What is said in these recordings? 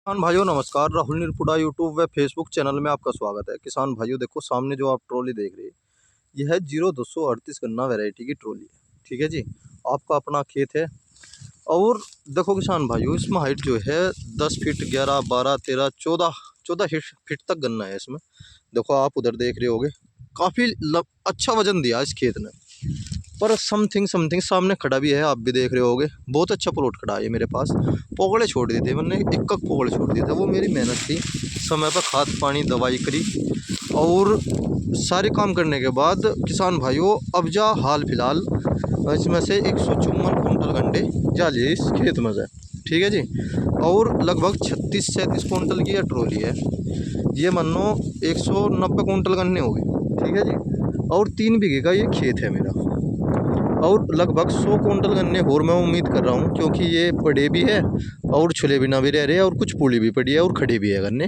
किसान भाइयों नमस्कार। राहुल निरपुड़ा यूट्यूब व फेसबुक चैनल में आपका स्वागत है। किसान भाइयों देखो सामने जो आप ट्रॉली देख रहे हैं यह है 0238 गन्ना वैरायटी की ट्रॉली है। ठीक है जी, आपका अपना खेत है। और देखो किसान भाइयों इसमें हाइट जो है 10 फीट 11 12 13 14 फीट तक गन्ना है इसमें। देखो आप उधर देख रहे होगे काफ़ी अच्छा वजन दिया इस खेत ने। पर समथिंग समथिंग सामने खड़ा भी है, आप भी देख रहे होगे। बहुत अच्छा प्लॉट खड़ा है मेरे पास। पोगड़े छोड़ दिए थे मैंने, एक पोगड़े छोड़ दिए थे। वो मेरी मेहनत थी, समय पर खाद पानी दवाई करी और सारे काम करने के बाद किसान भाइयों अब जा हाल फिलहाल इसमें से 154 कुंटल गंडे जा लिए इस खेत में से। ठीक है जी। और लगभग 36-37 कुंटल की यह ट्रॉली है। ये मानो 190 कुंटल गन्ने हो गए। ठीक है जी। और 3 बीघे का ये खेत है मेरा। और लगभग 100 कुंटल गन्ने और मैं उम्मीद कर रहा हूँ, क्योंकि ये पड़े भी है और छुले भी ना भी रह रहे हैं और कुछ पूली भी पड़ी है और खड़ी भी है गन्ने।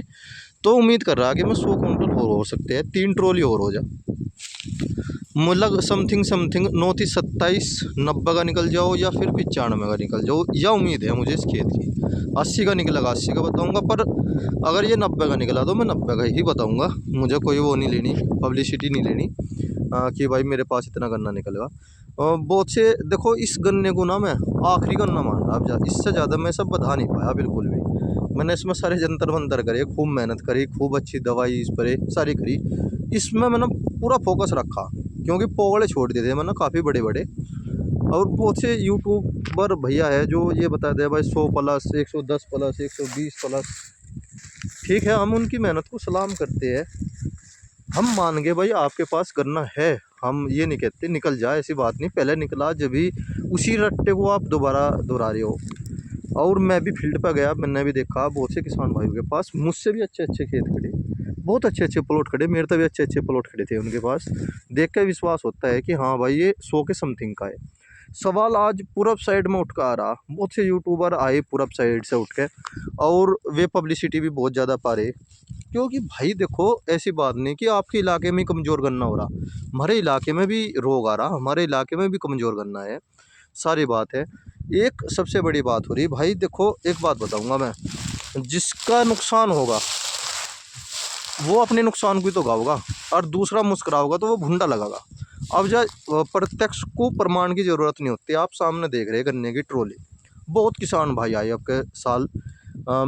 तो उम्मीद कर रहा कि मैं 100 कुंटल और हो सकते हैं, 3 ट्रॉली और हो जा। मतलब समथिंग समथिंग 29-27-90 का निकल जाओ या फिर 95 का निकल जाओ, यह उम्मीद है मुझे इस खेत की। 80 का निकलेगा 80 का बताऊंगा, पर अगर ये 90 का निकला तो मैं 90 का ही बताऊंगा। मुझे कोई वो नहीं लेनी, पब्लिसिटी नहीं लेनी कि भाई मेरे पास इतना गन्ना निकलेगा। बहुत से देखो इस गन्ने को ना मैं आखिरी गन्ना मान रहा, अब इससे ज़्यादा मैं सब बता नहीं पाया बिल्कुल भी। मैंने इसमें सारे जंतर मंतर करे, खूब मेहनत करी, खूब अच्छी दवाई स्प्रे सारी करी। इसमें मैंने पूरा फोकस रखा, क्योंकि पोगड़े छोड़ दिए थे मैंने काफ़ी बड़े बड़े। और बहुत से यूट्यूबर भैया है जो ये बता दे भाई 100 प्लस 110 प्लस 120 प्लस। ठीक है, हम उनकी मेहनत को सलाम करते हैं। हम मान गए भाई आपके पास गन्ना है, हम ये नहीं कहते निकल जाए, ऐसी बात नहीं। पहले निकला जब भी उसी रट्टे को आप दोबारा दोहरा रहे हो। और मैं भी फील्ड पर गया, मैंने भी देखा बहुत से किसान भाइयों के पास मुझसे भी अच्छे अच्छे खेत खड़े, बहुत अच्छे अच्छे प्लॉट खड़े, मेरे तक भी अच्छे अच्छे प्लॉट खड़े थे उनके पास। देख के विश्वास होता है कि हाँ भाई ये 100 के समथिंग का है। सवाल आज पूरब साइड में उठ कर आ रहा, बहुत से यूट्यूबर आए पूरब साइड से उठ के और वे पब्लिसिटी भी बहुत ज़्यादा पा रहे। क्योंकि भाई देखो ऐसी बात नहीं कि आपके इलाके में कमज़ोर गन्ना हो रहा, हमारे इलाके में भी रोग आ रहा, हमारे इलाके में भी कमज़ोर गन्ना है। सारी बात है। एक सबसे बड़ी बात हो रही भाई, देखो एक बात बताऊंगा मैं, जिसका नुकसान होगा वो अपने नुकसान को ही तो गाओगा और दूसरा मुस्कुराओगा तो वो भुंडा लगागा। अब जा प्रत्यक्ष को प्रमाण की ज़रूरत नहीं होती। आप सामने देख रहे हैं गन्ने की ट्रॉली। बहुत किसान भाई आए आपके साल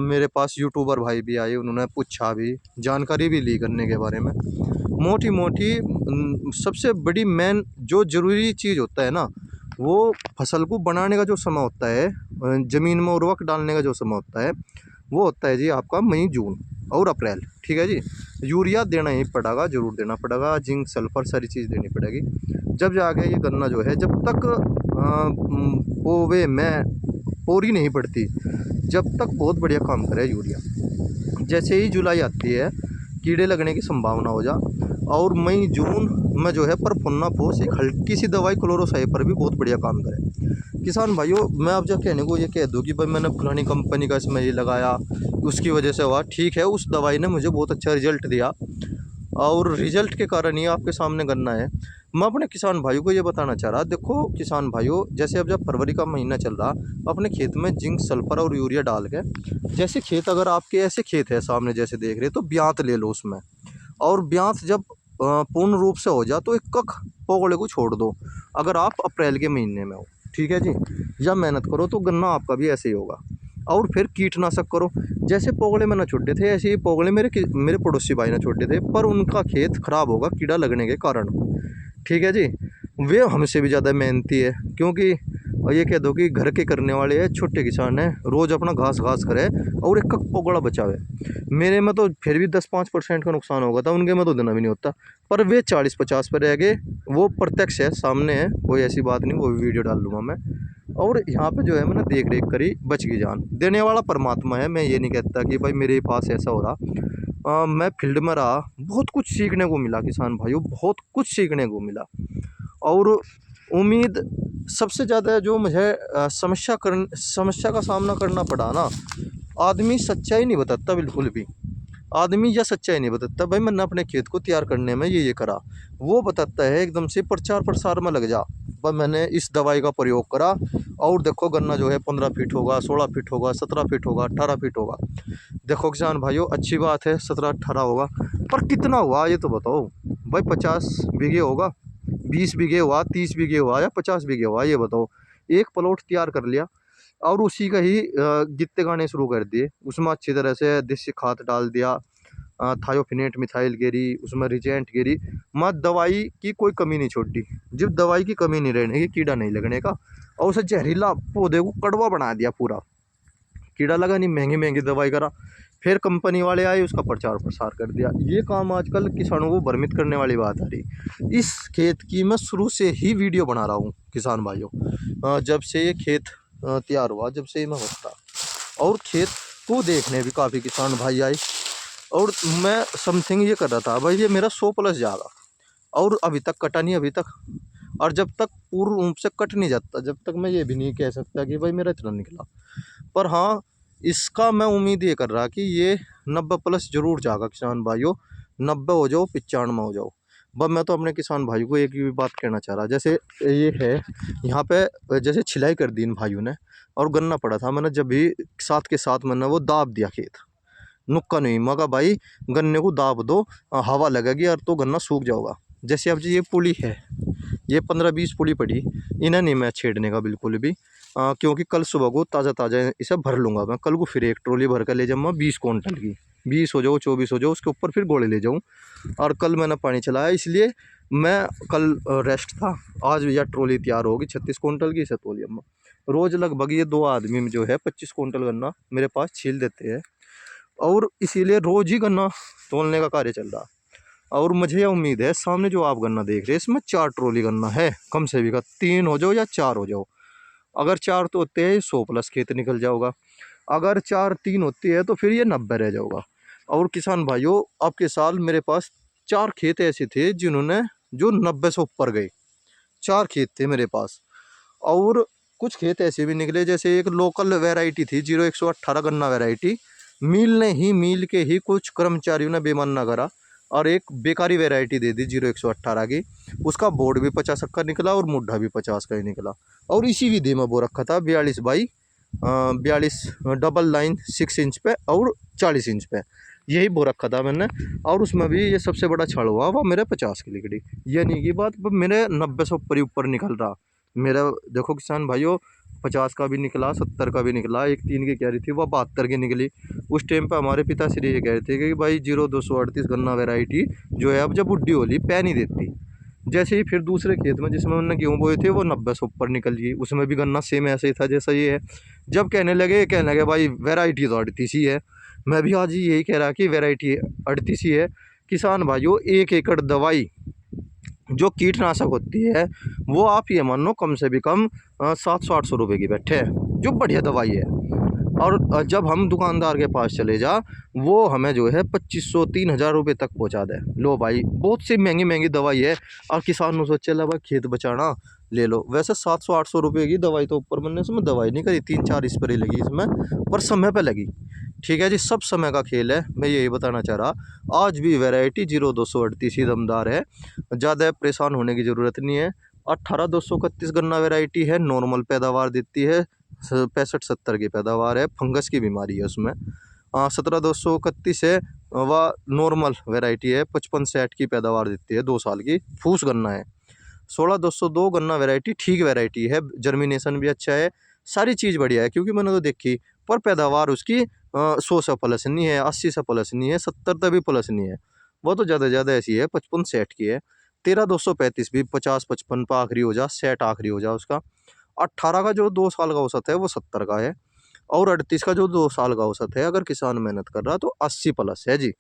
मेरे पास, यूट्यूबर भाई भी आए, उन्होंने पूछा भी, जानकारी भी ली गन्ने के बारे में। मोटी मोटी सबसे बड़ी मेन जो ज़रूरी चीज़ होता है ना, वो फसल को बनाने का जो समय होता है, ज़मीन में उर्वरक डालने का जो समय होता है, वो होता है जी आपका मई जून और अप्रैल। ठीक है जी। यूरिया देना ही पड़ेगा, ज़रूर देना पड़ेगा, जिंक सल्फर सारी चीज़ देनी पड़ेगी। जब जाके ये गन्ना जो है जब तक पोवे में पोरी नहीं पड़ती, जब तक बहुत बढ़िया काम करे यूरिया। जैसे ही जुलाई आती है कीड़े लगने की संभावना हो जा, और मई जून में जो है पर फुन्ना फोस एक हल्की सी दवाई क्लोरोसाइप पर भी बहुत बढ़िया काम करे। किसान भाइयों मैं अब जब कहने को ये कह दूँ कि भाई मैंने फलानी कंपनी का इसमें ये लगाया उसकी वजह से हुआ, ठीक है उस दवाई ने मुझे बहुत अच्छा रिजल्ट दिया और रिजल्ट के कारण ही आपके सामने गन्ना है। मैं अपने किसान भाइयों को ये बताना चाह रहा, देखो किसान भाइयों जैसे अब जब फरवरी का महीना चल रहा, अपने खेत में जिंक सल्फर और यूरिया डाल के, जैसे खेत अगर आपके ऐसे खेत है सामने जैसे देख रहे तो ब्यात ले लो उसमें। और ब्यास जब पूर्ण रूप से हो जाए तो एक कख पोगड़े को छोड़ दो, अगर आप अप्रैल के महीने में हो। ठीक है जी। या मेहनत करो तो गन्ना आपका भी ऐसे ही होगा। और फिर कीटनाशक करो, जैसे पोगड़े मैंने छोड़े थे ऐसे ही पोगड़े मेरे पड़ोसी भाई ने छोड़े थे, पर उनका खेत खराब होगा कीड़ा लगने के कारण। ठीक है जी। वे हमसे भी ज़्यादा मेहनती है, क्योंकि ये कह दो कि घर के करने वाले हैं, छोटे किसान हैं, रोज़ अपना घास घास करे और एक पोगड़ा बचावे। मेरे में तो फिर भी 10-5% का नुकसान होगा था, उनके में तो देना भी नहीं होता। पर वे 40-50 पर रह गए, वो प्रत्यक्ष है, सामने है, कोई ऐसी बात नहीं, वो भी वीडियो डाल दूंगा मैं। और यहाँ पे जो है मैंने देख रेख करी, बच गई जान। देने वाला परमात्मा है, मैं ये नहीं कहता कि भाई मेरे पास ऐसा हो रहा। मैं फील्ड में रहा, बहुत कुछ सीखने को मिला किसान भाइयों, बहुत कुछ सीखने को मिला। और उम्मीद सबसे ज़्यादा जो मुझे समस्या का सामना करना पड़ा ना, आदमी सच्चाई नहीं बताता बिल्कुल भी। आदमी यह सच्चाई नहीं बताता भाई मैंने अपने खेत को तैयार करने में ये करा, वो बताता है एकदम से प्रचार प्रसार में लग जा भाई मैंने इस दवाई का प्रयोग करा और देखो गन्ना जो है 15 फीट होगा, 16 फीट होगा, 17 फीट होगा, 18 फीट होगा। देखो किसान भाइयों अच्छी बात है 17-18 होगा, पर कितना हुआ ये तो बताओ भाई। 50 बीघे होगा, 20 बीघे हुआ, 30 बीघे हुआ या 50 बीघे हुआ, ये बताओ। एक प्लॉट तैयार कर लिया और उसी का ही गित्ते गाने शुरू कर दिए, उसमें अच्छी तरह से देसी खाद डाल दिया, थायोफिनेट मिथाइल गिरी, उसमें रिजेंट गिरी, मत दवाई की कोई कमी नहीं छोड़ी। जब दवाई की कमी नहीं रहने की, कीड़ा नहीं लगने का, और उसे जहरीला पौधे को कड़वा बना दिया पूरा, कीड़ा लगा नहीं, महंगी महंगी दवाई करा, फिर कंपनी वाले आए उसका प्रचार प्रसार कर दिया। ये काम आजकल किसानों को भ्रमित करने वाली बात आ रही। इस खेत की मैं शुरू से ही वीडियो बना रहा हूँ किसान भाइयों, जब से ये खेत तैयार हुआ, जब से मैं होता, और खेत को देखने भी काफ़ी किसान भाई आए, और मैं समथिंग ये कर रहा था भाई ये मेरा 100+ जाएगा, और अभी तक कटा नहीं अभी तक। और जब तक पूर्ण रूप से कट नहीं जाता, जब तक मैं ये भी नहीं कह सकता कि भाई मेरा इतना निकला। पर हाँ, इसका मैं उम्मीद ये कर रहा कि ये 90+ जरूर जाएगा किसान भाइयों, 90 हो जाओ, 95 हो जाओ। बस मैं तो अपने किसान भाई को एक ही बात कहना चाह रहा, जैसे ये है यहाँ पे, जैसे छिलाई कर दी इन भाइयों ने और गन्ना पड़ा था, मैंने जब भी साथ के साथ मैंने वो दाब दिया खेत, नुक्का नहीं मगा भाई, गन्ने को दाब दो, हवा लगेगी और तो गन्ना सूख जाओगा। जैसे अब जी ये पुली है, ये 15-20 पुली पड़ी, इन्हें नहीं मैं छेड़ने का बिल्कुल भी, क्योंकि कल सुबह को ताज़ा ताज़ा इसे भर लूँगा मैं, कल को फिर एक ट्रॉली भर कर ले जाऊँगा 20 क्विंटल की, 20 हो जाओ 24 हो जाओ, उसके ऊपर फिर गोले ले जाऊँ। और कल मैंने पानी चलाया इसलिए मैं कल रेस्ट था, आज भैया ट्रॉली तैयार होगी 36 क्विंटल की, इसे तोलिए अम्मा। रोज़ लगभग ये 2 आदमी में जो है 25 क्विंटल गन्ना मेरे पास छील देते हैं, और इसीलिए रोज़ ही गन्ना तोलने का कार्य चल रहा। और मुझे यह उम्मीद है सामने जो आप गन्ना देख रहे हैं इसमें 4 ट्रॉली गन्ना है, कम से भी का 3 हो जाओ या 4 हो जाओ। अगर 4 तो होते हैं 100+ खेत निकल जाओगा, अगर 4-3 होती है तो फिर ये 90 रह जाओगा। और किसान भाइयों आपके साल मेरे पास 4 खेत ऐसे थे जिन्होंने जो 90 से ऊपर गए, 4 खेत थे मेरे पास। और कुछ खेत ऐसे भी निकले, जैसे एक लोकल वैरायटी थी 0118 गन्ना वैरायटी, मील के ही कुछ कर्मचारियों ने बेमाना करा और एक बेकारी वैरायटी दे दी 0118 की, उसका बोर्ड भी 50 का निकला और मुड्ढा भी 50 का ही निकला। और इसी विधि में बो रखा था 42 डबल लाइन 6 इंच पे और 40 इंच पे, यही बो रखा था मैंने। और उसमें भी ये सबसे बड़ा छड़ हुआ वो मेरे 50 की निकली, ये नहीं की बात मेरे 90 से ऊपर निकल रहा मेरा। देखो किसान भाइयों 50 का भी निकला, 70 का भी निकला, एक 3 की कह रही थी वो 72 की निकली। उस टाइम पे हमारे पिताश्री ये कह रहे थे कि भाई 0238 गन्ना वैरायटी जो है अब जब बुढ़ी होली पै नहीं देती। जैसे ही फिर दूसरे खेत में जिसमें उन्होंने गेहूँ बोए थे वो 90 से ऊपर निकल गई, उसमें भी गन्ना सेम ऐसे ही था जैसा ये है। जब कहने लगे भाई वैरायटी तो 38 ही है, मैं भी आज यही कह रहा कि वैरायटी 38 ही है। किसान भाइयों 1 एकड़ दवाई जो कीटनाशक होती है वो आप ये मान लो कम से भी कम 700-800 रुपये की बैठे है, जो बढ़िया दवाई है। और जब हम दुकानदार के पास चले जा वो हमें जो है 2500-3000 रुपये तक पहुंचा दे, लो भाई बहुत सी महंगी महंगी दवाई है। और किसान सोचे ला भाई खेत बचाना ले लो, वैसे 700-800 रुपये की दवाई तो ऊपर मैंने इसमें दवाई नहीं करी, 3-4 स्प्रे लगी इसमें, पर समय पे लगी। ठीक है जी, सब समय का खेल है, मैं यही बताना चाह रहा। आज भी वैरायटी 0238 ही दमदार है, ज़्यादा परेशान होने की ज़रूरत नहीं है। 18231 गन्ना वैरायटी है, नॉर्मल पैदावार देती है, 65-70 की पैदावार है, फंगस की बीमारी है उसमें। 17231 है वह नॉर्मल वैरायटी है, 55-60 की पैदावार देती है, 2 साल की फूस गन्ना है। 16202 गन्ना वैरायटी ठीक वैरायटी है, जर्मिनेशन भी अच्छा है, सारी चीज़ बढ़िया है क्योंकि मैंने तो देखी, पर पैदावार उसकी 100 से प्लस नहीं है, 80 से प्लस नहीं है, 70 तक भी प्लस नहीं है, वो तो ज़्यादा ऐसी है 55-60 की है। 13235 भी 50-55 पर आखिरी हो जा, 60 आखिरी हो जा उसका। 18 का जो 2 साल का औसत है वो 70 का है, और 38 का जो 2 साल का औसत है अगर किसान मेहनत कर रहा तो 80+ है जी।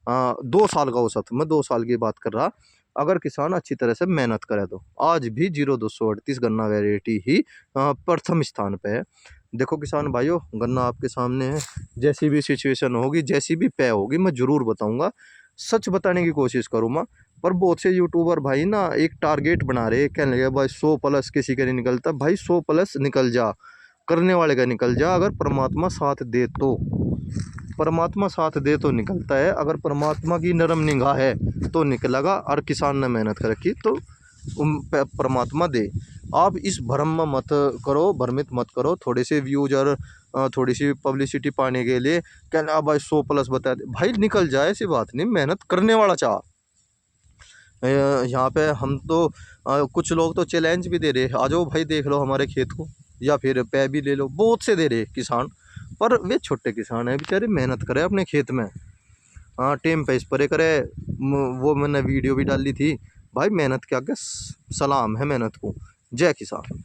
2 साल का औसत, मैं 2 साल की बात कर रहा, अगर किसान अच्छी तरह से मेहनत करे तो आज भी 0238 गन्ना वैरायटी ही प्रथम स्थान पे है। देखो किसान भाइयों गन्ना आपके सामने है, जैसी भी सिचुएशन होगी, जैसी भी पे होगी मैं ज़रूर बताऊंगा, सच बताने की कोशिश करूँगा। पर बहुत से यूट्यूबर भाई ना एक टारगेट बना रहे, कहने लगे भाई 100+ किसी का नहीं निकलता, भाई 100+ निकल जा, करने वाले का निकल जा अगर परमात्मा साथ दे तो। परमात्मा साथ दे तो निकलता है, अगर परमात्मा की नरम निगाह है तो निकलेगा, और किसान ने मेहनत कर रखी तो परमात्मा दे। आप इस भ्रम में मत करो, भ्रमित मत करो थोड़े से व्यूज और थोड़ी सी पब्लिसिटी पाने के लिए। कहना भाई 100+ बता दे, भाई निकल जाए ऐसी बात नहीं, मेहनत करने वाला चाह। यहाँ पे हम तो कुछ लोग तो चैलेंज भी दे रहे, आ जाओ भाई देख लो हमारे खेत को, या फिर पै भी ले लो, बहुत से दे रहे किसान। पर वे छोटे किसान हैं बेचारे, मेहनत करे अपने खेत में, हाँ टेम पे स्प्रे करे। वो मैंने वीडियो भी डाली थी भाई, मेहनत के आगे सलाम है मेहनत को। जय किसान।